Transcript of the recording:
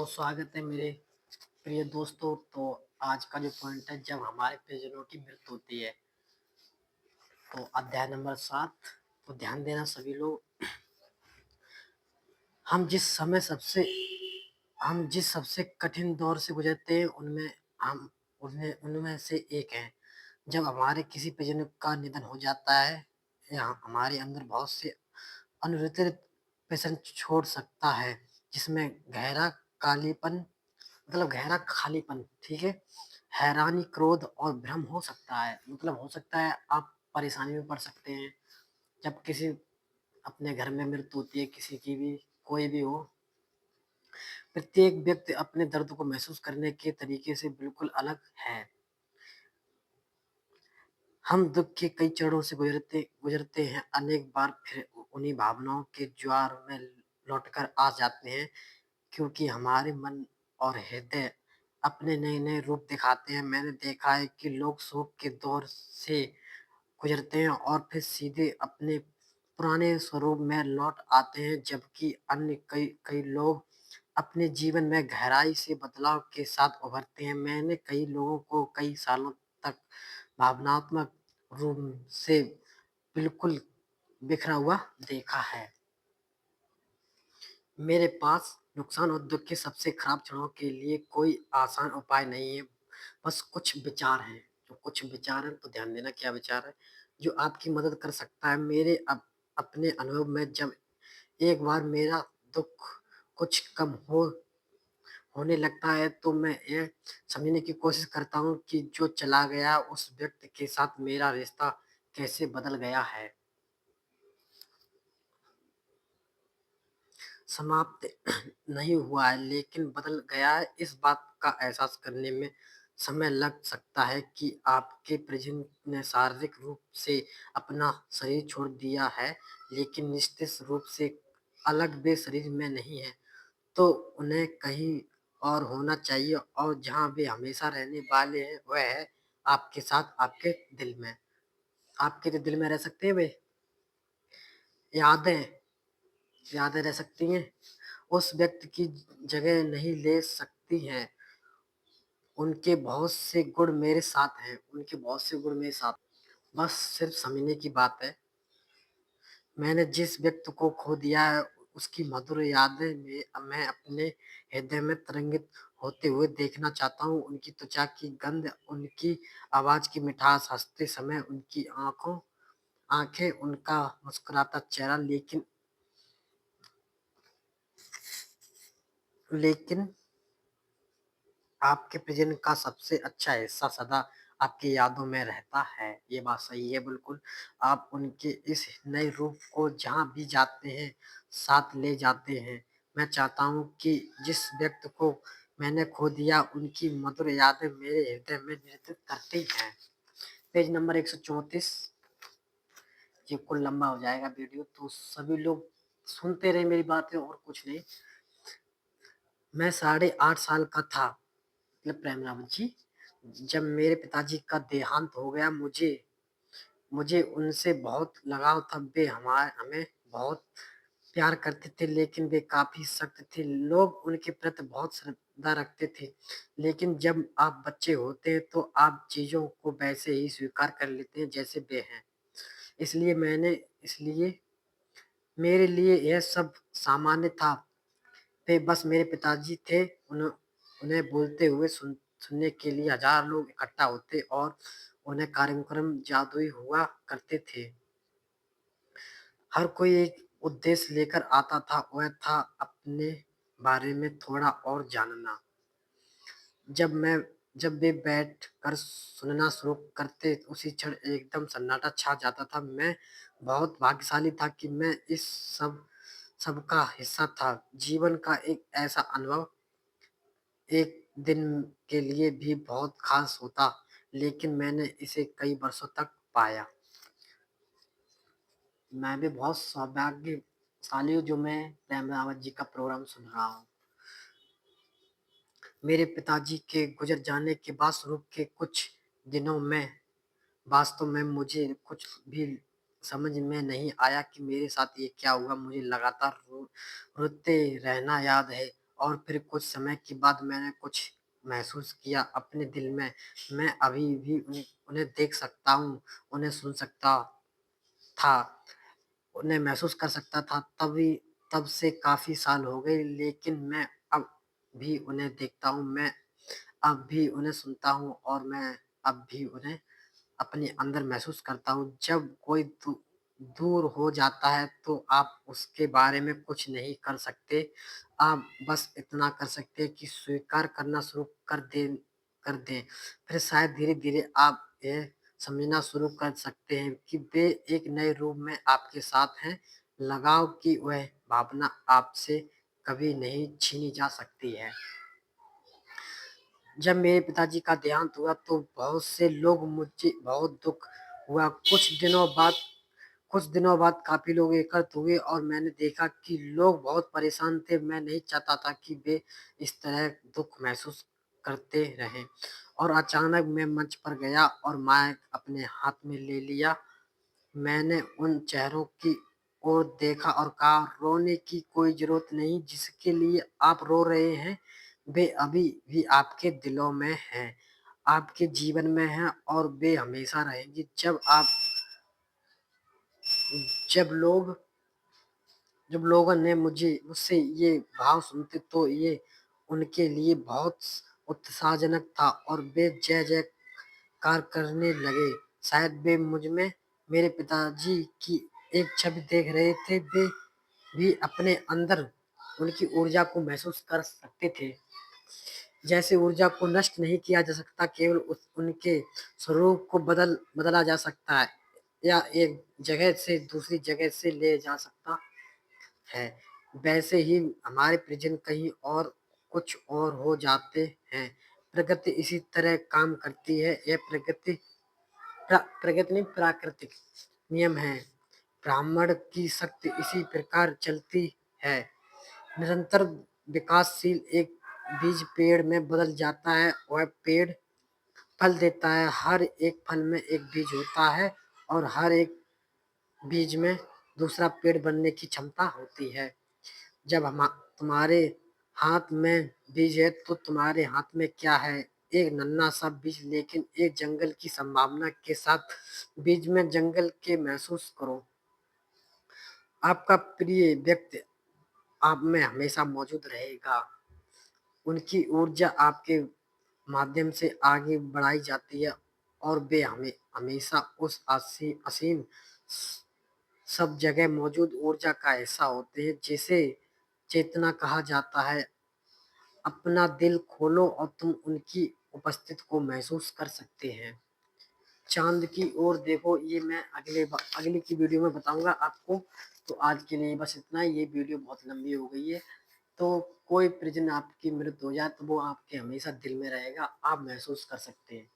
तो स्वागत है मेरे प्रिय दोस्तों। तो आज का जो पॉइंट है, जब हमारे प्रियजनों की मृत्यु होती है, तो अध्याय नंबर 7। तो ध्यान देना सभी लोग। हम जिस समय सबसे हम जिस सबसे कठिन दौर से गुजरते हैं हम उनमें उनमें से एक है जब हमारे किसी प्रियजन का निधन हो जाता है, या हमारे अंदर बहुत से अनवरत प्रश्न छोड़ सकता है, जिसमें गहरा कालीपन, मतलब गहरा खालीपन, ठीक है, हैरानी, क्रोध और भ्रम हो सकता है। मतलब हो सकता है आप परेशानी में पड़ सकते हैं जब किसी अपने घर में मृत्यु होती है, किसी की भी, कोई भी हो। प्रत्येक व्यक्ति अपने दर्द को महसूस करने के तरीके से बिल्कुल अलग है। हम दुख के कई चरणों से गुजरते गुजरते हैं, अनेक बार फिर उन्हीं भावनाओं के ज्वार में लौटकर आ जाते हैं, क्योंकि हमारे मन और हृदय अपने नए नए रूप दिखाते हैं। मैंने देखा है कि लोग शोक के दौर से गुजरते हैं और फिर सीधे अपने पुराने स्वरूप में लौट आते हैं, जबकि अन्य कई कई लोग अपने जीवन में गहराई से बदलाव के साथ उभरते हैं। मैंने कई लोगों को कई सालों तक भावनात्मक रूप से बिल्कुल बिखरा हुआ देखा है। मेरे पास नुकसान और दुख के सबसे खराब क्षणों के लिए कोई आसान उपाय नहीं है, बस कुछ विचार हैं। जो कुछ विचार हैं, तो ध्यान देना क्या विचार है जो आपकी मदद कर सकता है। अपने अनुभव में, जब एक बार मेरा दुख कुछ कम होने लगता है, तो मैं यह समझने की कोशिश करता हूँ कि जो चला गया उस व्यक्ति के साथ मेरा रिश्ता कैसे बदल गया है। समाप्त नहीं हुआ है, लेकिन बदल गया है। इस बात का एहसास करने में समय लग सकता है कि आपके परिजन ने शारीरिक रूप से अपना शरीर छोड़ दिया है, लेकिन निश्चित रूप से अलग वे शरीर में नहीं है। तो उन्हें कहीं और होना चाहिए, और जहाँ वे हमेशा रहने वाले हैं वह है आपके साथ, आपके दिल में। आपके तो दिल में रह सकते हैं वे। यादें यादें रह सकती हैं, उस व्यक्ति की जगह नहीं ले सकती हैं। उनके बहुत से गुण मेरे साथ। बस सिर्फ समझने की बात है। मैंने जिस व्यक्ति को खो दिया है, उसकी मधुर यादें में मैं अपने हृदय में तरंगित होते हुए देखना चाहता हूँ। उनकी त्वचा की गंध, उनकी आवाज की मिठास, हंसते समय उनकी आंखें, उनका मुस्कुराता चेहरा। लेकिन आपके प्रिजन का सबसे अच्छा हिस्सा सदा आपकी यादों में रहता है। ये बात सही है, बिल्कुल। आप उनके इस नए रूप को जहां भी जाते हैं साथ ले जाते हैं। मैं चाहता हूं कि जिस व्यक्ति को मैंने खो दिया, उनकी मधुर यादें मेरे हृदय में नृत्य करती हैं। Page number 134। ये कुल लंबा हो जाएगा वीडियो, तो सभी लोग सुनते रहे मेरी बातें, और कुछ नहीं। मैं 8.5 साल का था, मतलब प्रेम रावत जी, जब मेरे पिताजी का देहांत हो गया। मुझे मुझे उनसे बहुत लगाव था। वे हमारे हमें बहुत प्यार करते थे, लेकिन वे काफी सख्त थे। लोग उनके प्रति बहुत श्रद्धा रखते थे, लेकिन जब आप बच्चे होते हैं तो आप चीजों को वैसे ही स्वीकार कर लेते हैं जैसे वे हैं। इसलिए मेरे लिए यह सब सामान्य था। वे बस मेरे पिताजी थे। उन्हें बोलते हुए सुनने के लिए हजार लोग इकट्ठा होते, और उन्हें कार्यक्रम जादुई हुआ करते थे। हर कोई एक उद्देश्य लेकर आता था, वह था अपने बारे में थोड़ा और जानना। जब मैं जब वे बैठ कर सुनना शुरू करते, उसी क्षण एकदम सन्नाटा छा जाता था। मैं बहुत भाग्यशाली था कि मैं इस सबका हिस्सा था। जीवन का एक ऐसा अनुभव एक दिन के लिए भी बहुत खास होता, लेकिन मैंने इसे कई वर्षों तक पाया। मैं भी बहुत सौभाग्यशाली हूँ जो मैं प्रेम रावत जी का प्रोग्राम सुन रहा हूँ। मेरे पिताजी के गुजर जाने के बाद शुरू के कुछ दिनों में वास्तव में मुझे कुछ भी समझ में नहीं आया कि मेरे साथ ये क्या हुआ। मुझे लगातार रोते रहना याद है, और फिर कुछ समय के बाद मैंने कुछ महसूस किया अपने दिल में, मैं अभी भी उन्हें देख सकता हूँ, उन्हें सुन सकता था, उन्हें महसूस कर सकता था। तभी तब से काफ़ी साल हो गए, लेकिन मैं अब भी उन्हें देखता हूँ, मैं अब भी उन्हें सुनता हूँ और मैं अब भी उन्हें अपने अंदर महसूस करता हूँ। जब कोई दूर हो जाता है तो आप उसके बारे में कुछ नहीं कर सकते। आप बस इतना कर सकते हैं कि स्वीकार करना शुरू कर दें। फिर शायद धीरे-धीरे आप ये समझना शुरू कर सकते हैं कि वे एक नए रूप में आपके साथ हैं। लगाव की वह भावना आपसे कभी नहीं छीनी जा सकती है। जब मेरे पिताजी का देहांत हुआ तो बहुत से लोग मुझे बहुत दुःख हुआ। कुछ दिनों बाद काफ़ी लोग एकत्र हुए और मैंने देखा कि लोग बहुत परेशान थे। मैं नहीं चाहता था कि वे इस तरह दुःख महसूस करते रहें और अचानक मैं मंच पर गया और माइक अपने हाथ में ले लिया। मैंने उन चेहरों की ओर देखा और कहा, रोने की कोई ज़रूरत नहीं, जिसके लिए आप रो रहे हैं, वे अभी भी आपके दिलों में हैं, आपके जीवन में हैं और वे हमेशा रहेंगी। जब लोग जब लोगों ने मुझसे ये भाव सुनते तो ये उनके लिए बहुत उत्साहजनक था और वे जय-जयकार करने लगे। शायद वे मुझ में मेरे पिताजी की एक छवि देख रहे थे। वे भी अपने अंदर उनकी ऊर्जा को महसूस कर सकते थे। जैसे ऊर्जा को नष्ट नहीं किया जा सकता, केवल उनके स्वरूप को बदला जा सकता है या एक जगह से दूसरी जगह से ले जा सकता है। वैसे ही हमारे परिजन कहीं और कुछ और हो जाते हैं। प्रकृति इसी तरह काम करती है। यह प्रकृति नहीं, प्राकृतिक नियम है। ब्रह्मांड की शक्ति इसी प्रकार चलती है। निरंतर विकासशील एक बीज पेड़ में बदल जाता है। वह पेड़ फल देता है। हर एक फल में एक बीज होता है और हर एक बीज में दूसरा पेड़ बनने की क्षमता होती है। जब तुम्हारे हाथ में बीज है तो तुम्हारे हाथ में क्या है? एक नन्हा सा बीज, लेकिन एक जंगल की संभावना के साथ। बीज में जंगल के महसूस करो। आपका प्रिय व्यक्ति आप में हमेशा मौजूद रहेगा। उनकी ऊर्जा आपके माध्यम से आगे बढ़ाई जाती है और वे हमें हमेशा उस असीम सब जगह मौजूद ऊर्जा का हिस्सा होते हैं, जिसे चेतना कहा जाता है। अपना दिल खोलो और तुम उनकी उपस्थिति को महसूस कर सकते हैं। चाँद की ओर देखो, ये मैं अगली की वीडियो में बताऊँगा आपको। तो आज के लिए बस इतना ही। ये वीडियो बहुत लंबी हो गई है। तो कोई परिजन आपकी मृत्यु हो जाए तो वो आपके हमेशा दिल में रहेगा, आप महसूस कर सकते हैं।